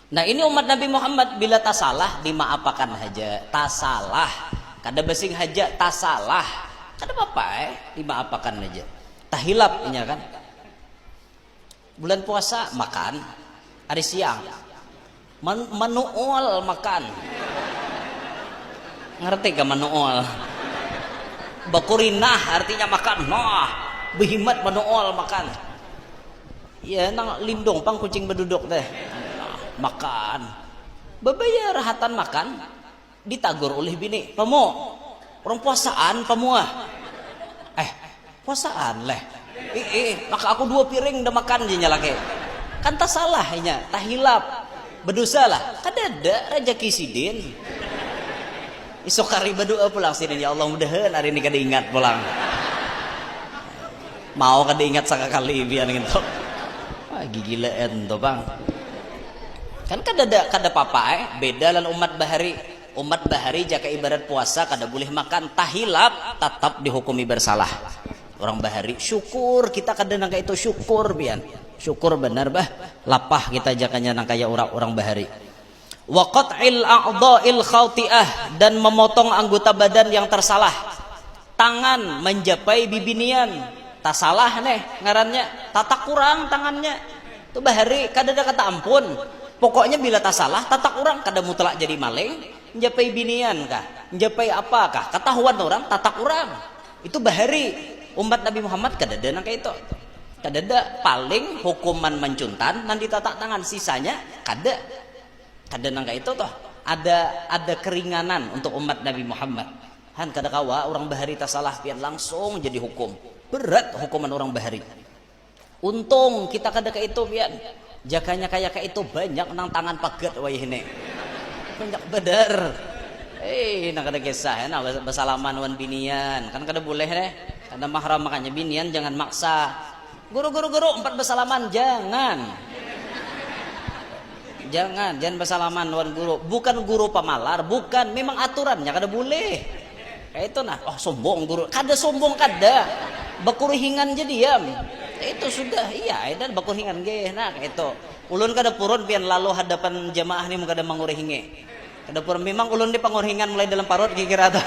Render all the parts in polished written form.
Nah ini umat Nabi Muhammad bila tak salah dimaapakan aja, tak salah kada basing haja tak salah kada apa-apa dimaapakan aja. Tahilap ini kan bulan puasa makan hari siang manual makan, ngerti gak manual? Bakurinah artinya makan, nah behimat manual makan ya nang lindung pang kucing berduduk deh makan bebayar hatan makan ditagur oleh bini pamu orang puasaan pamu puasaan leh maka aku 2 piring udah makan aja lagi kan tak salah nya tak hilap berdosa lah kadada rezeki sidin isok hari berdoa pulang sidin ya Allah mudahan hari ini kada ingat pulang mau kada ingat sekali biar gitu gigilaan tuh bang kan kada papa beda lan umat bahari jika ibarat puasa kada boleh makan tahilap tetap dihukumi bersalah orang bahari. Syukur kita kada nangka itu syukur bian syukur benar bah lapah kita jakanya nangka ya orang bahari. Wa qat'il a'dha'il khati'ah dan memotong anggota badan yang tersalah, tangan menjapai bibinian tak salah nih ngarannya tatak kurang tangannya tuh bahari kada ada kata ampun. Pokoknya bila tak salah tatak orang kada mutlak jadi maling menjapai binian kah menjapai apakah ketahuan orang tatak orang itu bahari umat Nabi Muhammad kada ada nangka itu kada ada paling hukuman mencuntan nanti tatak tangan sisanya kada nangka itu toh ada keringanan untuk umat Nabi Muhammad han kada kawa orang bahari tak salah pian langsung jadi hukum berat hukuman orang bahari. Untung kita kada ke itu pian jakanya kayak itu banyak nang tangan pagat wayah ini banyak bedar nang kada kisah nah bersalaman wan binian kan kada boleh deh kada mahram makanya binian jangan maksa guru 4 bersalaman jangan bersalaman wan guru bukan guru pamalar bukan memang aturannya kada boleh kayak itu nah sombong guru kada sombong kada bakurihingan jadi diam itu sudah iya dan bakurihingan ge nah kayak itu ulun kada purun pian lalu hadapan jamaah ni kada mangurihinge kada purun memang ulun di pangurihingan mulai dalam parut kikira tuh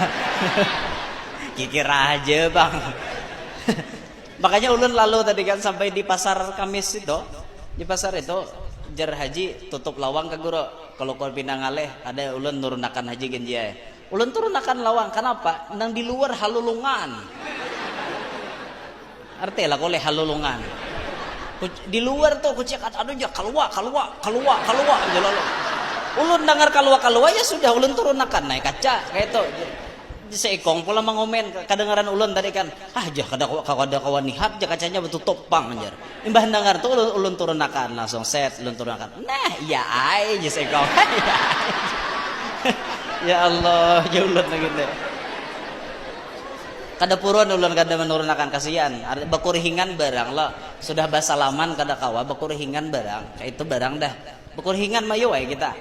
kikira aja bang makanya ulun lalu tadi kan sampai di pasar Kamis itu di pasar itu jar haji tutup lawang ke guru kalau kau pindah ngaleh ada ulun nurunakan haji genjaya ulun turunakan lawang kenapa nang di luar halulungan arti lah koleh halulungan di luar tuh kucing aduh ya kalwa aja lalu ulun dengar kalwa ya sudah ulun turunakan naik kaca kayak itu seekong pula mengomen kedengaran ulun tadi kan jah kada kawan nihat jah kacanya betutup pang anjar imbah dengar tuh ulun turunakan langsung set ulun turunakan nah ya ai jah seekong ya Allah ya ulun gitu kada purun ulun kada menurunkan kasihan bakurihingan barang lah sudah basalaman kada kawa bakurihingan barang kayak itu barang dah bakurihingan mayo kita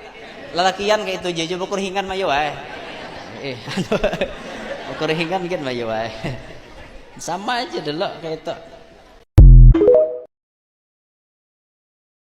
lalakian kayak itu jejo bakurihingan mayo bakurihingan kan mayo sama aja dulu kayak itu